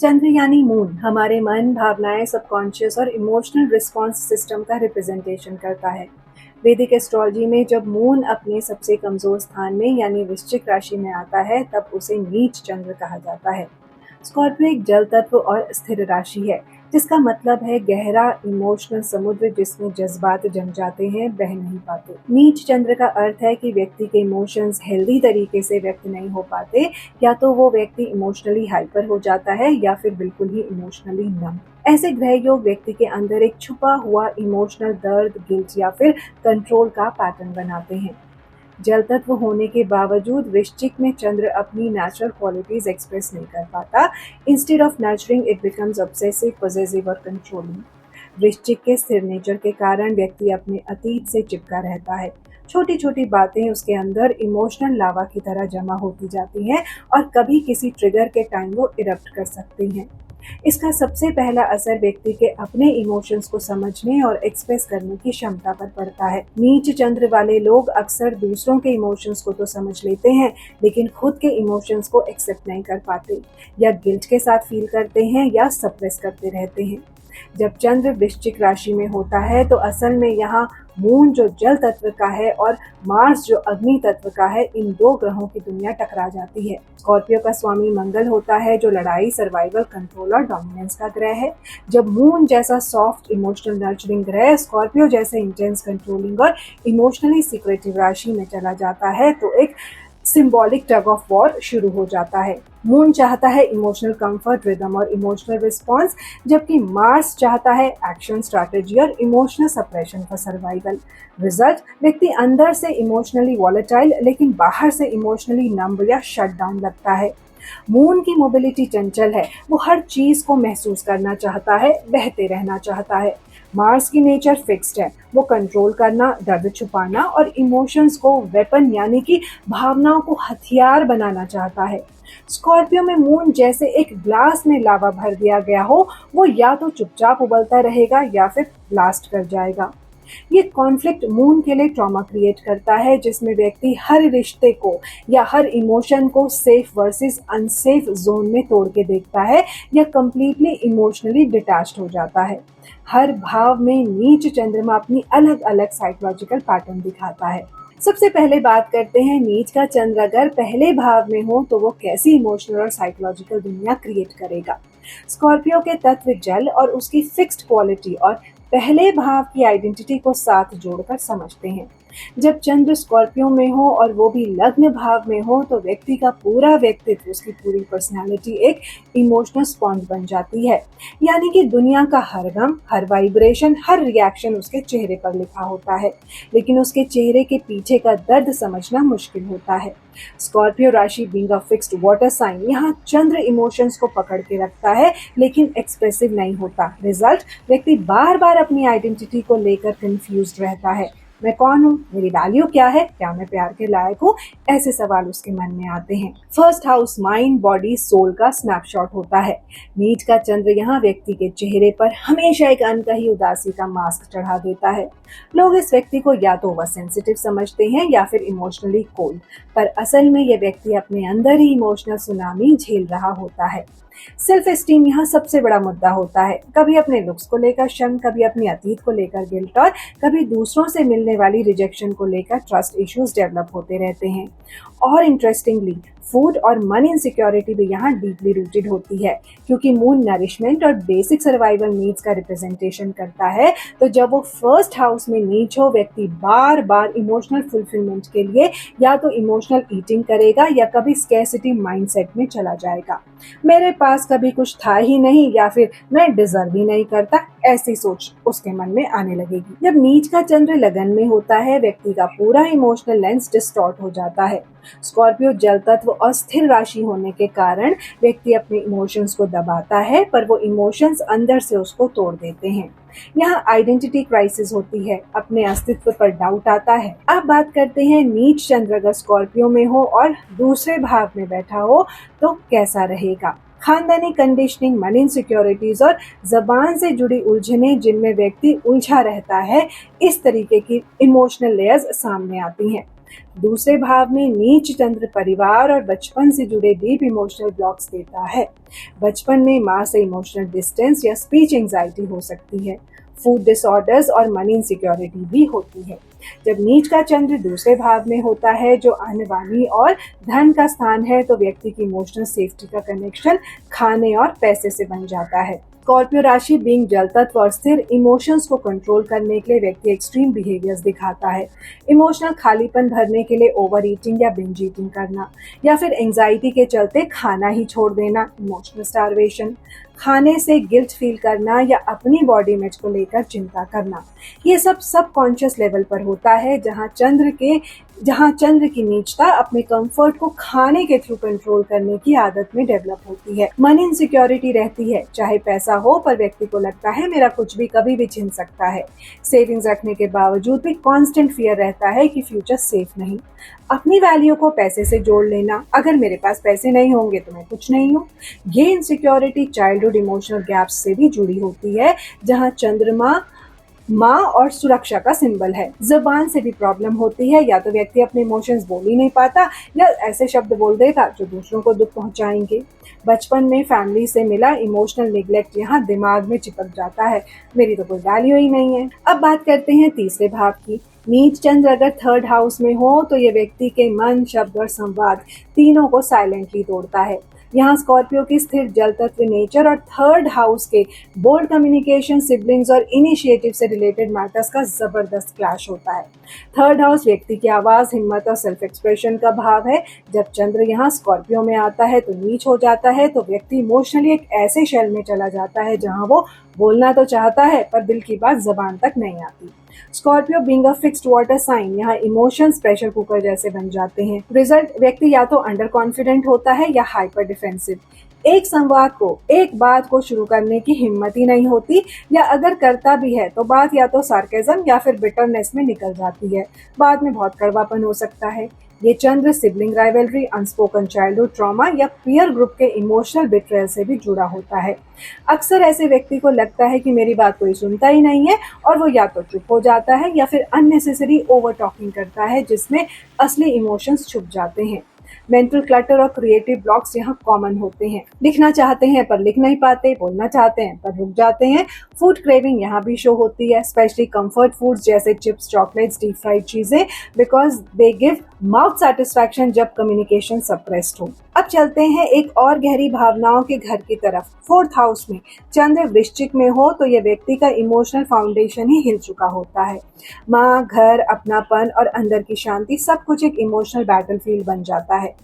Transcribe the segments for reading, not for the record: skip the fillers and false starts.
चंद्र यानी मून हमारे मन, भावनाएं, सबकॉन्शियस और इमोशनल रिस्पॉन्स सिस्टम का रिप्रेजेंटेशन करता है। वैदिक एस्ट्रोलॉजी में जब मून अपने सबसे कमजोर स्थान में यानी वृश्चिक राशि में आता है तब उसे नीच चंद्र कहा जाता है। स्कॉर्पियो एक जल तत्व और स्थिर राशि है, जिसका मतलब है गहरा इमोशनल समुद्र जिसमें जज्बात जम जाते हैं, बह नहीं पाते। नीच चंद्र का अर्थ है कि व्यक्ति के इमोशंस हेल्दी तरीके से व्यक्त नहीं हो पाते, या तो वो व्यक्ति इमोशनली हाइपर हो जाता है या फिर बिल्कुल ही इमोशनली नम। ऐसे ग्रह योग व्यक्ति के अंदर एक छुपा हुआ इमोशनल दर्द, गिल्ट या फिर कंट्रोल का पैटर्न बनाते हैं। जल तत्व होने के बावजूद वृश्चिक में चंद्र अपनी नेचुरल क्वालिटीज एक्सप्रेस नहीं कर पाता। Instead of nurturing it becomes obsessive, possessive और कंट्रोलिंग। वृश्चिक के स्थिर नेचर के कारण व्यक्ति अपने अतीत से चिपका रहता है। छोटी छोटी बातें उसके अंदर इमोशनल लावा की तरह जमा होती जाती हैं और कभी किसी ट्रिगर के टाइम वो इरप्ट कर सकती हैं। इसका सबसे पहला असर व्यक्ति के अपने इमोशंस को समझने और एक्सप्रेस करने की क्षमता पर पड़ता है। नीच चंद्र वाले लोग अक्सर दूसरों के इमोशंस को तो समझ लेते हैं, लेकिन खुद के इमोशंस को एक्सेप्ट नहीं कर पाते, या गिल्ट के साथ फील करते हैं या सप्रेस करते रहते हैं। जब चंद्र वृश्चिक राशि में होता है तो असल में यहाँ मून जो जल तत्व का है और मार्स जो अग्नि तत्व का है, इन दो ग्रहों की दुनिया टकरा जाती है। स्कॉर्पियो का स्वामी मंगल होता है जो लड़ाई, सर्वाइवल, कंट्रोल और डोमिनेंस का ग्रह है। जब मून जैसा सॉफ्ट इमोशनल नर्चरिंग ग्रह स्कॉर्पियो जैसे इंटेंस कंट्रोलिंग और इमोशनली सीक्रेटिव राशि में चला जाता है तो एक सिंबॉलिक टग ऑफ वॉर शुरू हो जाता है। मून चाहता है इमोशनल कंफर्ट, रिदम और इमोशनल रिस्पॉन्स, जबकि मार्स चाहता है एक्शन, स्ट्रैटेजी और emotional suppression for survival. Result, व्यक्ति अंदर से इमोशनली वॉलेटाइल लेकिन बाहर से इमोशनली नम्ब या शट डाउन लगता है। मून की मोबिलिटी चंचल है, वो हर चीज को महसूस करना चाहता है, बहते रहना चाहता है। मार्स की नेचर फिक्स्ड है, वो कंट्रोल करना, दर्द छुपाना और इमोशंस को वेपन यानी कि भावनाओं को हथियार बनाना चाहता है। स्कॉर्पियो में मून जैसे एक ग्लास में लावा भर दिया गया हो, वो या तो चुपचाप उबलता रहेगा या फिर ब्लास्ट कर जाएगा। ये कॉन्फ्लिक्ट मून के लिए ट्रॉमा क्रिएट करता है, जिसमें व्यक्ति हर रिश्ते को या हर इमोशन को सेफ वर्सेस अनसेफ जोन में तोड़ के देखता है या कंप्लीटली इमोशनली डिटैच्ड हो जाता है। हर भाव में नीच चंद्रमा अपनी अलग अलग साइकोलॉजिकल पैटर्न दिखाता है। सबसे पहले बात करते हैं नीच का चंद्र अगर पहले भाव में हो तो वो कैसी इमोशनल और साइकोलॉजिकल दुनिया क्रिएट करेगा। स्कॉर्पियो के तत्व जल और उसकी फिक्स्ड क्वालिटी और पहले भाव की आइडेंटिटी को साथ जोड़कर समझते हैं। जब चंद्र स्कॉर्पियो में हो और वो भी लग्न भाव में हो तो व्यक्ति का पूरा व्यक्तित्व, उसकी पूरी पर्सनालिटी एक इमोशनल स्पॉन्ज बन जाती है। यानी कि दुनिया का हर गम, हर वाइब्रेशन, हर रिएक्शन उसके चेहरे पर लिखा होता है, लेकिन उसके चेहरे के पीछे का दर्द समझना मुश्किल होता है। स्कॉर्पियो राशि being a fixed water sign, यहाँ चंद्र इमोशंस को पकड़ के रखता है लेकिन एक्सप्रेसिव नहीं होता। रिजल्ट, व्यक्ति बार बार अपनी आइडेंटिटी को लेकर कंफ्यूज्ड रहता है। मैं कौन हूँ, मेरी वैल्यू क्या है, क्या मैं प्यार के लायक हूँ, ऐसे सवाल उसके मन में आते हैं। First house mind, body, soul का स्नैपशॉट होता है। नीच का चंद्र यहाँ व्यक्ति के चेहरे पर हमेशा एक अनकही उदासी का मास्क चढ़ा देता है। लोग इस व्यक्ति को या तो वह सेंसिटिव समझते हैं या फिर इमोशनली कोल्ड, पर असल में यह व्यक्ति अपने अंदर ही इमोशनल सुनामी झेल रहा होता है। सेल्फ एस्टीम यहाँ सबसे बड़ा मुद्दा होता है। कभी अपने लुक्स को लेकर शर्म, कभी अपने अतीत को लेकर गिल्ट और कभी दूसरों से मिलने वाली रिजेक्शन को लेकर ट्रस्ट इश्यूज डेवलप होते रहते हैं। और इंटरेस्टिंगली फूड और मनी इनसिक्योरिटी भी यहाँ डीपली रूटेड होती है, क्योंकि मून नरिशमेंट और बेसिक सर्वाइवल नीड्स का रिप्रेजेंटेशन करता है। तो जब वो फर्स्ट हाउस में नीच हो, व्यक्ति बार बार इमोशनल फुलफिलमेंट के लिए या तो इमोशनल ईटिंग करेगा या कभी स्कैरसिटी माइंडसेट में चला जाएगा। मेरे पास कभी कुछ था ही नहीं या फिर मैं डिजर्व ही नहीं करता, ऐसी सोच उसके मन में आने लगेगी। जब नीच का चंद्र लगन में होता है, व्यक्ति का पूरा इमोशनल लेंस डिस्टॉर्ट हो जाता है। स्कॉर्पियो जल तत्व और स्थिर राशि होने के कारण व्यक्ति अपने इमोशंस को दबाता है, पर वो इमोशंस अंदर से उसको तोड़ देते हैं। यहाँ आइडेंटिटी क्राइसिस होती है, अपने अस्तित्व पर डाउट आता है। अब बात करते हैं नीच चंद्र अगर स्कॉर्पियो में हो और दूसरे भाव में बैठा हो तो कैसा रहेगा। खानदानी कंडीशनिंग, मनी इनसिक्योरिटीज और जबान से जुड़ी उलझने जिनमें व्यक्ति उलझा रहता है, इस तरीके की इमोशनल लेयर्स सामने आती हैं। दूसरे भाव में नीच चंद्र परिवार और बचपन से जुड़े डीप इमोशनल ब्लॉक्स देता है। बचपन में माँ से इमोशनल डिस्टेंस या स्पीच एंजाइटी हो सकती है। फूड डिसऑर्डर्स और मनी इनसिक्योरिटी भी होती है। जब नीच का चंद्र दूसरे भाव में होता है, जो अन्न वाणी और धन का स्थान है, तो व्यक्ति की इमोशनल सेफ्टी का कनेक्शन खाने और पैसे से बन जाता है। स्कॉर्पियो राशि बीइंग जल तत्व और स्थिर इमोशंस को कंट्रोल करने के लिए व्यक्ति एक्सट्रीम बिहेवियर्स दिखाता है। इमोशनल खालीपन भरने के लिए ओवर ईटिंग या बिंज ईटिंग करना, या फिर एंजाइटी के चलते खाना ही छोड़ देना, इमोशनल स्टारवेशन, खाने से गिल्ट फील करना या अपनी बॉडी इमेज को लेकर चिंता करना। ये सब सबकॉन्शियस लेवल पर होता है, जहाँ चंद्र की नीचता अपने कंफर्ट को खाने के थ्रू कंट्रोल करने की आदत में डेवलप होती है। मनी इनसिक्योरिटी रहती है, चाहे पैसा हो पर व्यक्ति को लगता है मेरा कुछ भी कभी भी छिन सकता है। सेविंग्स रखने के बावजूद भी कांस्टेंट फियर रहता है कि फ्यूचर सेफ नहीं। अपनी वैल्यू को पैसे से जोड़ लेना, अगर मेरे पास पैसे नहीं होंगे तो मैं कुछ नहीं हूँ। ये इनसिक्योरिटी चाइल्डहुड इमोशनल गैप्स से भी जुड़ी होती है, जहाँ चंद्रमा माँ और सुरक्षा का सिंबल है। जुबान से भी प्रॉब्लम होती है, या तो व्यक्ति अपने इमोशंस बोल ही नहीं पाता या ऐसे शब्द बोल देगा जो दूसरों को दुख पहुंचाएंगे। बचपन में फैमिली से मिला इमोशनल निग्लेक्ट यहाँ दिमाग में चिपक जाता है, मेरी तो कोई वैल्यू ही नहीं है। अब बात करते हैं तीसरे भाव की। नीच चंद्र अगर थर्ड हाउस में हो तो ये व्यक्ति के मन, शब्द और संवाद तीनों को साइलेंटली तोड़ता है। यहाँ स्कॉर्पियो की स्थिर जल तत्व नेचर और थर्ड हाउस के बोल्ड कम्युनिकेशन, सिबलिंग्स और इनिशिएटिव से रिलेटेड मैटर्स का जबरदस्त क्लैश होता है। थर्ड हाउस व्यक्ति की आवाज, हिम्मत और सेल्फ एक्सप्रेशन का भाव है। जब चंद्र यहाँ स्कॉर्पियो में आता है तो नीच हो जाता है, तो व्यक्ति इमोशनली एक ऐसे शेल में चला जाता है जहाँ वो बोलना तो चाहता है पर दिल की बात जबान तक नहीं आती। Scorpio being a fixed water sign, यहाँ इमोशंस प्रेशर कुकर जैसे बन जाते हैं। रिजल्ट, व्यक्ति या तो अंडर कॉन्फिडेंट होता है या हाइपर डिफेंसिव। एक संवाद को, एक बात को शुरू करने की हिम्मत ही नहीं होती, या अगर करता भी है तो बात या तो सार्केज्म या फिर बिटरनेस में निकल जाती है। बाद में बहुत कड़वापन हो सकता है। ये चंद्र sibling rivalry, unspoken childhood trauma या पीयर ग्रुप के इमोशनल बिट्रेयल से भी जुड़ा होता है। अक्सर ऐसे व्यक्ति को लगता है कि मेरी बात कोई सुनता ही नहीं है, और वो या तो चुप हो जाता है या फिर अननेसेसरी ओवर टॉकिंग करता है, जिसमें असली इमोशंस छुप जाते हैं। मेंटल क्लटर और क्रिएटिव ब्लॉक्स यहाँ कॉमन होते हैं। लिखना चाहते हैं पर लिख नहीं पाते, बोलना चाहते हैं पर रुक जाते हैं। फूड क्रेविंग यहाँ भी शो होती है, स्पेशली कंफर्ट फूड्स जैसे चिप्स, चॉकलेट्स, डीप फ्राइड चीजें, because they give mouth satisfaction जब कम्युनिकेशन सप्रेस्ड हो। अब चलते हैं एक और गहरी भावनाओं के घर की तरफ। फोर्थ हाउस में चंद्र वृश्चिक में हो तो यह व्यक्ति का इमोशनल फाउंडेशन ही हिल चुका होता है। माँ, घर, अपनापन और अंदर की शांति सब कुछ एक इमोशनल बैटलफील्ड बन जाता है।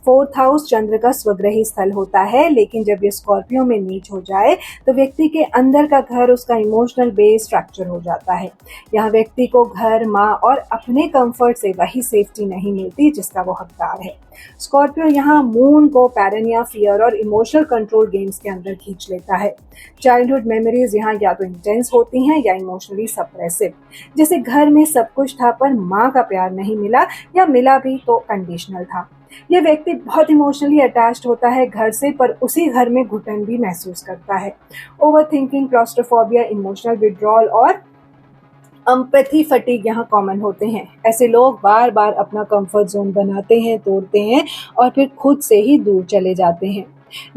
फोर्थ हाउस चंद्र का स्वग्रही स्थल होता है, लेकिन जब ये स्कॉर्पियो में नीच हो जाए तो व्यक्ति के अंदर का घर, उसका इमोशनल बेस फ्रैक्चर हो जाता है। यहाँ व्यक्ति को घर, माँ और अपने कंफर्ट से वही सेफ्टी नहीं मिलती जिसका वो हकदार है। स्कॉर्पियो यहाँ मून को पैरानिया, फियर और इमोशनल कंट्रोल गेम्स के अंदर खींच लेता है। चाइल्डहुड मेमोरीज यहाँ या तो इंटेंस होती हैं या इमोशनली सप्रेसिव। जैसे घर में सब कुछ था पर माँ का प्यार नहीं मिला, या मिला भी तो कंडीशनल था। यह व्यक्ति बहुत इमोशनली अटैच्ड होता है घर से, पर उसी घर में घुटन भी महसूस करता है। Over thinking, claustrophobia, emotional withdrawal और एम्पैथी फटीग यहाँ कॉमन होते हैं। ऐसे लोग बार बार अपना कंफर्ट जोन बनाते हैं, तोड़ते हैं और फिर खुद से ही दूर चले जाते हैं,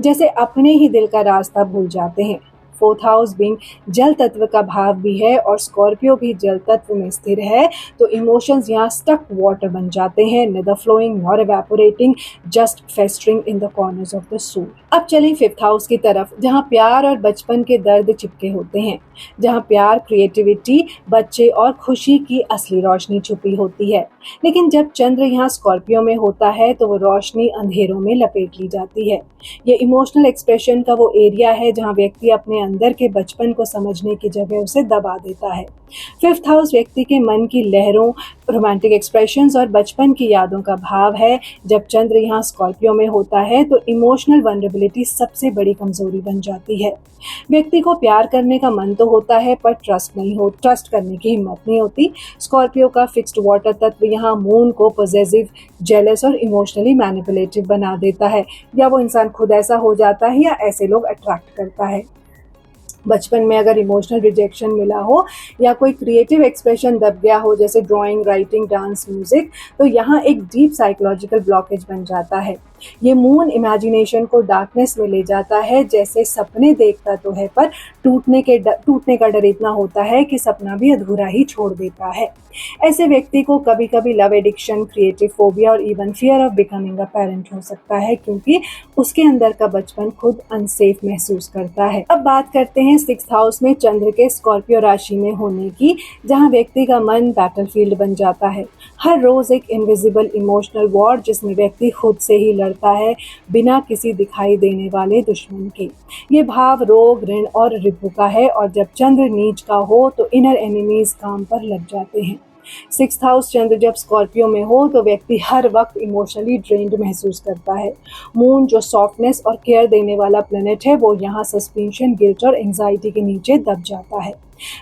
जैसे अपने ही दिल का रास्ता भूल जाते हैं। फोर्थ हाउस बीइंग जल तत्व का भाव भी है और स्कॉर्पियो भी जल तत्व में स्थिर है, तो इमोशंस यहाँ स्टक वाटर बन जाते हैं, neither flowing nor evaporating, just festering in the corners of the soul। अब चलें फिफ्थ हाउस की तरफ, जहाँ प्यार और बचपन के दर्द चिपके होते हैं, जहाँ प्यार, क्रिएटिविटी, बच्चे और खुशी की असली रोशनी छुपी होती है। लेकिन जब चंद्र यहाँ स्कॉर्पियो में होता है तो वो रोशनी अंधेरों में लपेट ली जाती है। ये इमोशनल एक्सप्रेशन का वो एरिया है जहाँ व्यक्ति अपने अंदर के बचपन को समझने की जगह उसे दबा देता है। फिफ्थ हाउस व्यक्ति के मन की लहरों, रोमांटिक एक्सप्रेशंस और बचपन की यादों का भाव है। जब चंद्र यहाँ स्कॉर्पियो में होता है तो इमोशनल वल्नरेबिलिटी सबसे बड़ी कमजोरी बन जाती है। व्यक्ति को प्यार करने का मन तो होता है पर ट्रस्ट करने की हिम्मत नहीं होती। स्कॉर्पियो का फिक्स्ड वाटर तत्व यहाँ मून को पॉसेसिव, जेलस और इमोशनली मैनिपुलेटिव बना देता है, या वो इंसान खुद ऐसा हो जाता है या ऐसे लोग अट्रैक्ट करता है। बचपन में अगर इमोशनल रिजेक्शन मिला हो या कोई क्रिएटिव एक्सप्रेशन दब गया हो, जैसे ड्राइंग, राइटिंग, डांस, म्यूजिक, तो यहाँ एक डीप साइकोलॉजिकल ब्लॉकेज बन जाता है। ये मून इमेजिनेशन को डार्कनेस में ले जाता है, जैसे सपने देखता तो है पर टूटने का डर इतना होता है कि सपना भी अधूरा ही छोड़ देता है। ऐसे व्यक्ति को कभी कभी लव एडिक्शन, क्रिएटिव फोबिया और even fear of becoming a parent हो सकता है, क्योंकि उसके अंदर का बचपन खुद अनसेफ महसूस करता है। अब बात करते हैं 6th हाउस में चंद्र के स्कॉर्पियो राशि में होने की, जहां व्यक्ति का मन बैटलफील्ड बन जाता है। हर रोज एक इनविजिबल इमोशनल वॉर, जिसमें व्यक्ति खुद से ही लड़ता है बिना किसी दिखाई देने वाले दुश्मन के। ये भाव रोग, ऋण और रिपु का है, और जब चंद्र नीच का हो तो इनर एनिमीज काम पर लग जाते हैं। 6th हाउस चंद्र जब स्कॉर्पियो में हो तो व्यक्ति हर वक्त इमोशनली ड्रेन्ड महसूस करता है। मून जो सॉफ्टनेस और केयर देने वाला प्लेनेट है, वो यहाँ सस्पेंशन, गिल्ट और एंजाइटी के नीचे दब जाता है।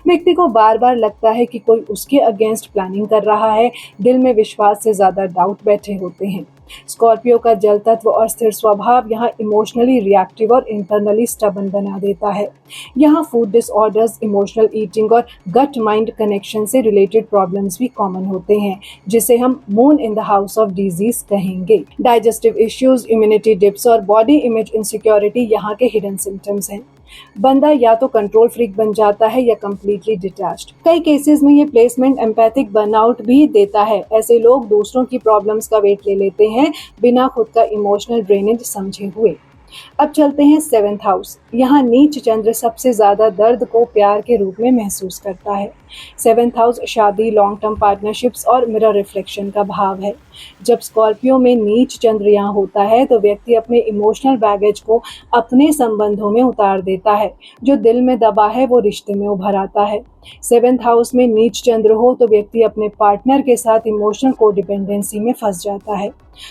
व्यक्ति को बार बार लगता है कि कोई उसके अगेंस्ट प्लानिंग कर रहा है। दिल में विश्वास से ज्यादा डाउट बैठे होते हैं। स्कॉर्पियो का जल तत्व और स्थिर स्वभाव यहाँ इमोशनली रिएक्टिव और इंटरनली स्टबन बना देता है। यहाँ फूड डिसऑर्डर्स, इमोशनल ईटिंग और गट माइंड कनेक्शन से रिलेटेड प्रॉब्लम्स भी कॉमन होते हैं, जिसे हम moon in the house of disease कहेंगे। डाइजेस्टिव इश्यूज, इम्यूनिटी डिप्स और बॉडी इमेज इनसिक्योरिटी यहाँ के हिडन सिम्टम्स हैं। बंदा या तो कंट्रोल फ्रीक बन जाता है या कंप्लीटली डिटैच्ड। कई केसेस में ये प्लेसमेंट एम्पैथिक बर्नआउट भी देता है। ऐसे लोग दूसरों की प्रॉब्लम्स का वेट ले लेते हैं बिना खुद का इमोशनल ड्रेनेज समझे हुए। अब चलते हैं 7th हाउस। यहाँ नीच चंद्र सबसे ज्यादा दर्द को प्यार के रूप में महसूस करता है। 7th हाउस शादी, लॉन्ग टर्म पार्टनरशिप्स और मिरर रिफ्लेक्शन का भाव है। जब स्कॉर्पियो में नीच चंद्र यहाँ होता है तो व्यक्ति अपने इमोशनल बैगेज को अपने संबंधों में उतार देता है। जो दिल में दबा है वो रिश्ते में उभर आता है। 7th हाउस में नीच चंद्र हो तो व्यक्ति अपने पार्टनर के साथ इमोशनल कोडिपेंडेंसी में फंस जाता है।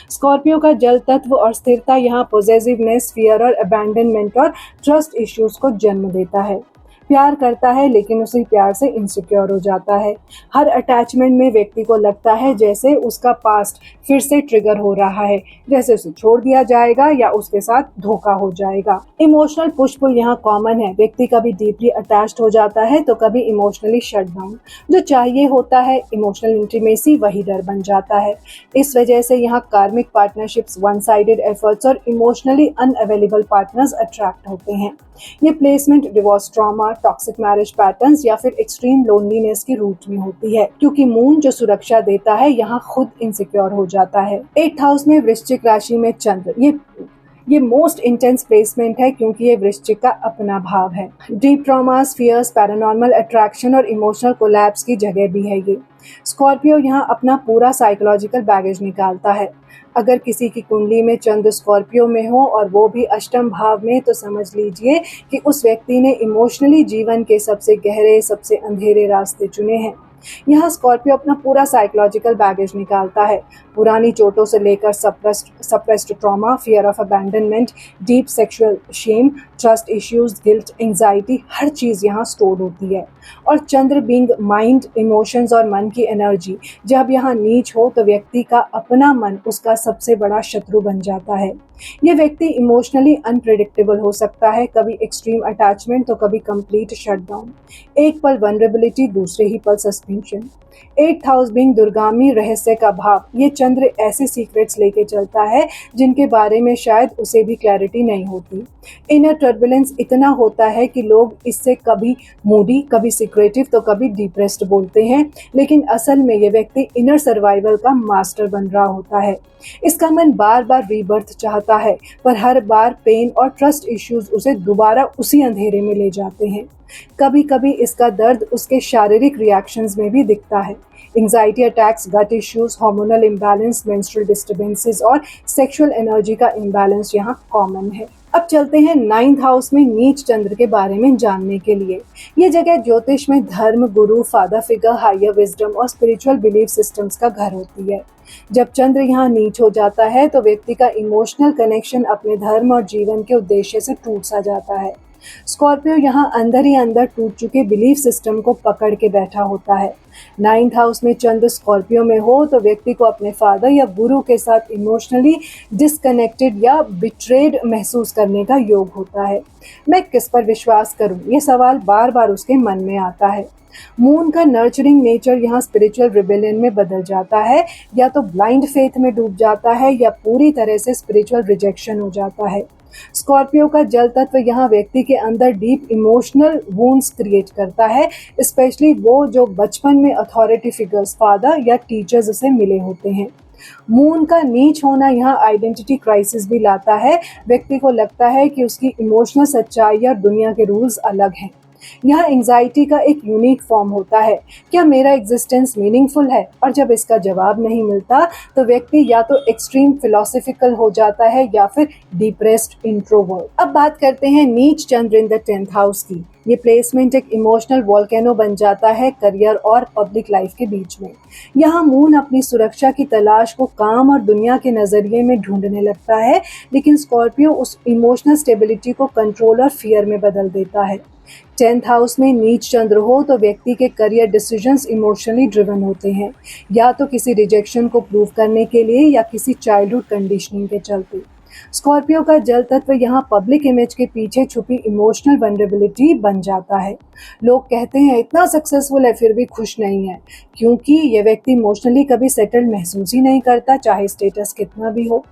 स्कॉर्पियो का जल तत्व और स्थिरता यहाँ पॉसेसिवनेस, फियर और अबैंडनमेंट और ट्रस्ट इश्यूज को जन्म देता है। प्यार करता है लेकिन उसी प्यार से इनसिक्योर हो जाता है। हर अटैचमेंट में व्यक्ति को लगता है जैसे उसका पास्ट फिर से ट्रिगर हो रहा है, जैसे उसे छोड़ दिया जाएगा या उसके साथ धोखा हो जाएगा। इमोशनल पुश पुल यहाँ कॉमन है। व्यक्ति कभी डीपली अटैच्ड हो जाता है तो कभी इमोशनली शट डाउन। जो चाहिए होता है इमोशनल इंटीमेसी, वही डर बन जाता है। इस वजह से यहाँ कार्मिक पार्टनरशिप्स, वन साइडेड एफर्ट्स और इमोशनली अनअवेलेबल पार्टनर्स अट्रैक्ट होते हैं। ये placement divorce, trauma, toxic marriage patterns या फिर एक्सट्रीम लोनलीनेस की रूट में होती है, क्योंकि मून जो सुरक्षा देता है यहाँ खुद इनसिक्योर हो जाता है। 8th हाउस में वृश्चिक राशि में चंद्र, ये मोस्ट इंटेंस प्लेसमेंट है, क्योंकि ये वृश्चिक का अपना भाव है। Deep traumas, fears, paranormal attraction और इमोशनल कोलैप्स की जगह भी है ये। स्कॉर्पियो यहाँ अपना पूरा साइकोलॉजिकल बैगेज निकालता है। अगर किसी की कुंडली में चंद्र स्कॉर्पियो में हो और वो भी अष्टम भाव में, तो समझ लीजिए कि उस व्यक्ति ने इमोशनली जीवन के सबसे गहरे, सबसे अंधेरे रास्ते चुने हैं। यहाँ स्कॉर्पियो अपना पूरा साइकोलॉजिकल बैगेज निकालता है। पुरानी चोटों से लेकर suppressed trauma, fear of abandonment, deep sexual shame, trust issues, guilt, anxiety, हर चीज़ यहाँ स्टोर होती है। और चंद्र बीइंग माइंड, इमोशंस और मन की एनर्जी, जब यहाँ नीच हो तो व्यक्ति का अपना मन उसका सबसे बड़ा शत्रु बन जाता है। ये व्यक्ति इमोशनली अनप्रेडिक्टेबल हो सकता है, कभी एक्सट्रीम अटैचमेंट तो कभी कंप्लीट शटडाउन। एक पल वनरेबिलिटी, दूसरे ही पल सस्पेंशन। 8th हाउस बीइंग दुर्गामी, रहस्य का भाव। ये चंद्र ऐसे सीक्रेट्स लेके चलता है जिनके बारे में शायद उसे भी क्लैरिटी नहीं होती। इनर टर्बुलेंस इतना होता है कि लोग इससे कभी मूडी, कभी सीक्रेटिव तो कभी डिप्रेस्ड बोलते हैं, लेकिन असल में ये व्यक्ति इनर सर्वाइवल का मास्टर बन रहा होता है। इसका मन बार बार रीबर्थ चाहता है, पर हर बार पेन और ट्रस्ट इश्यूज उसे दोबारा उसी अंधेरे में ले जाते हैं। कभी कभी इसका दर्द उसके शारीरिक रिएक्शंस में भी दिखता है। Anxiety attacks, gut issues, hormonal imbalance, menstrual disturbances और सेक्सुअल एनर्जी का इम्बैलेंस यहाँ कॉमन है। अब चलते हैं 9th हाउस में नीच चंद्र के बारे में जानने के लिए। ये जगह ज्योतिष में धर्म, गुरु, फादर फिगर, हायर विजडम और स्पिरिचुअल बिलीफ सिस्टम्स का घर होती है। जब चंद्र यहाँ नीच हो जाता है तो व्यक्ति का इमोशनल कनेक्शन अपने धर्म और जीवन के उद्देश्य से टूट सा जाता है। स्कॉर्पियो यहाँ अंदर ही अंदर टूट चुके बिलीफ सिस्टम को पकड़ के बैठा होता है। 9th हाउस में चंद्र स्कॉर्पियो में हो तो व्यक्ति को अपने फादर या गुरु के साथ इमोशनली डिस्कनेक्टेड या बिट्रेड महसूस करने का योग होता है। मैं किस पर विश्वास करूं, ये सवाल बार बार उसके मन में आता है। मून का नर्चरिंग नेचर यहाँ स्पिरिचुअल रिबेलियन में बदल जाता है, या तो ब्लाइंड फेथ में डूब जाता है या पूरी तरह से स्पिरिचुअल रिजेक्शन हो जाता है। स्कॉर्पियो का जल तत्व यहाँ व्यक्ति के अंदर डीप इमोशनल वुंड्स क्रिएट करता है, स्पेशली वो जो बचपन में अथॉरिटी फिगर्स, फादर या टीचर्स उसे मिले होते हैं। मून का नीच होना यहाँ आइडेंटिटी क्राइसिस भी लाता है। व्यक्ति को लगता है कि उसकी इमोशनल सच्चाई और दुनिया के रूल्स अलग हैं। यह एंजाइटी का एक यूनिक फॉर्म होता है, क्या मेरा एग्जिस्टेंस मीनिंगफुल है? और जब इसका जवाब नहीं मिलता तो व्यक्ति या तो एक्सट्रीम फिलोसॉफिकल हो जाता है या फिर डिप्रेस्ड इंट्रोवर्ट। अब बात करते हैं नीच चंद्र इन द 10th हाउस की। ये प्लेसमेंट एक इमोशनल वॉल्केनो बन जाता है करियर और पब्लिक लाइफ के बीच में। यहाँ मून अपनी सुरक्षा की तलाश को काम और दुनिया के नजरिए में ढूंढने लगता है, लेकिन स्कॉर्पियो उस इमोशनल स्टेबिलिटी को कंट्रोल और फियर में बदल देता है। 10th हाउस में नीच चंद्र हो तो व्यक्ति के करियर डिसीजंस इमोशनली ड्रिवन होते हैं, या तो किसी रिजेक्शन को प्रूव करने के लिए या किसी चाइल्डहुड कंडीशनिंग के चलते। स्कॉर्पियो का जल तत्व यहाँ पब्लिक इमेज के पीछे छुपी इमोशनल वल्नरेबिलिटी बन जाता है। लोग कहते हैं इतना सक्सेसफुल है फिर भी खुश नहीं है, क्योंकि ये व्यक्ति इमोशनली कभी सेटल्ड महसूस ही नहीं करता, चाहे स्टेटस कितना भी हो।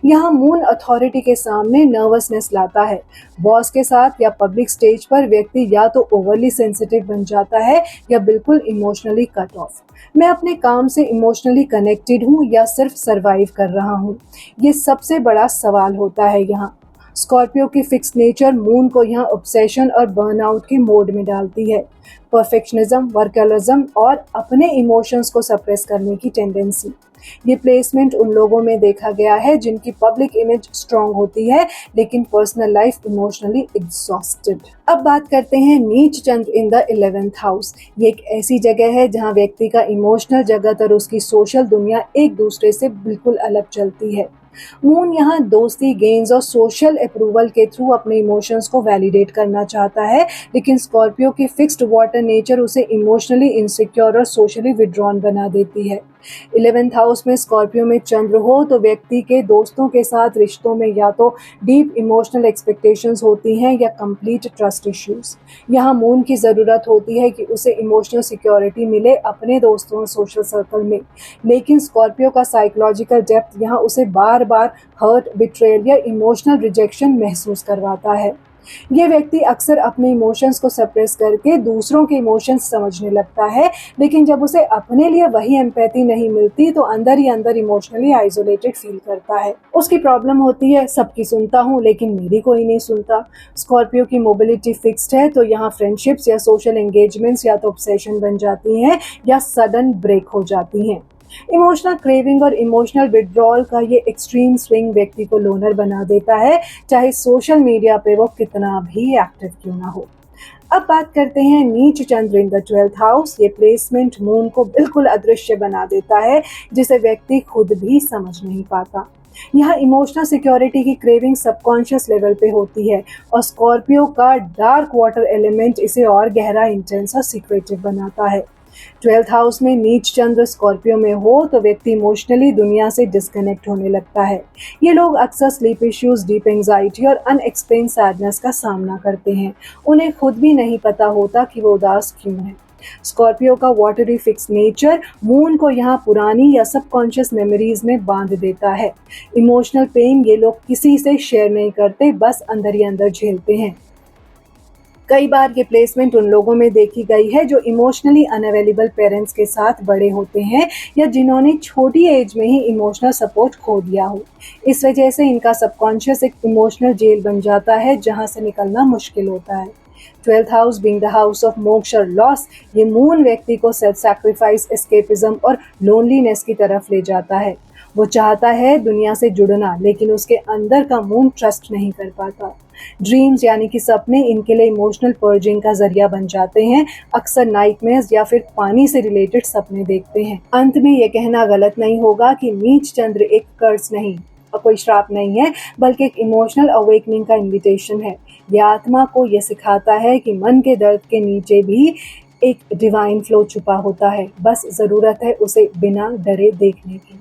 यहाँ मून अथॉरिटी के सामने नर्वसनेस लाता है। बॉस के साथ या पब्लिक स्टेज पर व्यक्ति या तो ओवरली सेंसिटिव बन जाता है या बिल्कुल इमोशनली कट ऑफ। मैं अपने काम से इमोशनली कनेक्टेड हूँ या सिर्फ सरवाइव कर रहा हूँ, ये सबसे बड़ा सवाल होता है यहाँ। स्कॉर्पियो की फिक्स नेचर मून को यहाँ ऑब्सेशन और बर्नआउट के मोड में डालती है। परफेक्शनिज्म, वर्कहोलिज्म और अपने इमोशंस को सप्रेस करने की टेंडेंसी। ये प्लेसमेंट उन लोगों में देखा गया है जिनकी पब्लिक इमेज स्ट्रांग होती है लेकिन पर्सनल लाइफ इमोशनली एग्जॉस्टेड। अब बात करते हैं नीच चंद्र इन द 11th हाउस। ये एक ऐसी जगह है जहां व्यक्ति का इमोशनल जगत और उसकी सोशल दुनिया एक दूसरे से बिल्कुल अलग चलती है। मून यहाँ दोस्ती, गेन्स और सोशल अप्रूवल के थ्रू अपने इमोशंस को वैलिडेट करना चाहता है, लेकिन स्कॉर्पियो की फिक्स्ड वाटर नेचर उसे इमोशनली इनसिक्योर और सोशली विड्रॉन बना देती है। 11th हाउस में स्कॉर्पियो में चंद्र हो तो व्यक्ति के दोस्तों के साथ रिश्तों में या तो डीप इमोशनल एक्सपेक्टेशंस होती हैं या कंप्लीट ट्रस्ट इश्यूज। यहाँ मून की ज़रूरत होती है कि उसे इमोशनल सिक्योरिटी मिले अपने दोस्तों और सोशल सर्कल में, लेकिन स्कॉर्पियो का साइकोलॉजिकल डेप्थ यहाँ उसे बार बार हर्ट, बिट्रेयल या इमोशनल रिजेक्शन महसूस करवाता है। ये व्यक्ति अक्सर अपने इमोशंस को सप्रेस करके दूसरों के इमोशंस समझने लगता है, लेकिन जब उसे अपने लिए वही एम्पैथी नहीं मिलती तो अंदर ही अंदर इमोशनली आइसोलेटेड फील करता है। उसकी प्रॉब्लम होती है सबकी सुनता हूँ लेकिन मेरी कोई नहीं सुनता। स्कॉर्पियो की मोबिलिटी फिक्स्ड है तो यहाँ फ्रेंडशिप्स या सोशल एंगेजमेंट्स या तो ऑब्सेशन बन जाती हैं या सडन ब्रेक हो जाती हैं। इमोशनल क्रेविंग और इमोशनल विड्रॉल का ये एक्सट्रीम स्विंग व्यक्ति को लोनर बना देता है, चाहे सोशल मीडिया पे वो कितना भी एक्टिव क्यों ना हो। अब बात करते हैं नीच चंद्र इन द 12th हाउस। ये प्लेसमेंट मून को बिल्कुल अदृश्य बना देता है, जिसे व्यक्ति खुद भी समझ नहीं पाता। यहाँ इमोशनल सिक्योरिटी की क्रेविंग सबकॉन्शियस लेवल पे होती है और स्कॉर्पियो का डार्क वाटर एलिमेंट इसे और गहरा, इंटेंस और सीक्रेटिव बनाता है। 12th हाउस में नीच चंद्र स्कॉर्पियो में हो तो व्यक्ति इमोशनली दुनिया से डिस्कनेक्ट होने लगता है। ये लोग अक्सर स्लीप इश्यूज, डीप एंजाइटी और अनएक्सप्लेन सैडनेस का सामना करते हैं। उन्हें खुद भी नहीं पता होता कि वो उदास क्यों है। स्कॉर्पियो का वाटरी फिक्स नेचर मून को यहाँ पुरानी या सबकॉन्शियस मेमोरीज में बांध देता है। इमोशनल पेन ये लोग किसी से शेयर नहीं करते, बस अंदर ही अंदर झेलते हैं। कई बार ये प्लेसमेंट उन लोगों में देखी गई है जो इमोशनली अनअवेलेबल पेरेंट्स के साथ बड़े होते हैं या जिन्होंने छोटी एज में ही इमोशनल सपोर्ट खो दिया हो। इस वजह से इनका सबकॉन्शियस एक इमोशनल जेल बन जाता है जहां से निकलना मुश्किल होता है। 12th house being the house of मोक्ष और लॉस, ये मून व्यक्ति को सेल्फ सैक्रिफाइस, एस्केपिज्म और लोनलीनेस की तरफ ले जाता है। वो चाहता है दुनिया से जुड़ना, लेकिन उसके अंदर का मून ट्रस्ट नहीं कर पाता। ड्रीम्स यानी कि सपने इनके लिए इमोशनल पर्जिंग का जरिया बन जाते हैं। अक्सर नाइटमेयर्स या फिर पानी से रिलेटेड सपने देखते हैं। अंत में ये कहना गलत नहीं होगा कि नीच चंद्र एक कर्स नहीं, कोई श्राप नहीं है, बल्कि एक इमोशनल अवेकनिंग का इन्विटेशन है। यह आत्मा को यह सिखाता है कि मन के दर्द के नीचे भी एक डिवाइन फ्लो छुपा होता है, बस ज़रूरत है उसे बिना डरे देखने की।